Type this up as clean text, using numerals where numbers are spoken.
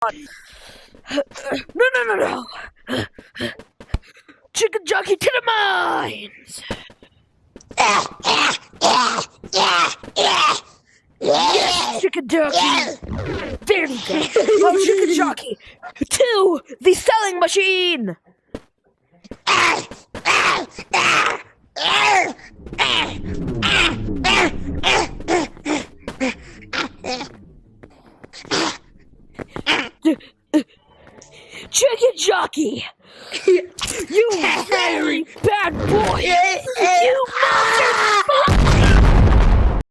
on. No. Chicken jockey to the mines. Yes, chicken jockey. There we go. Oh, chicken jockey to the selling machine. Chicken jockey, you very bad boy. You monster.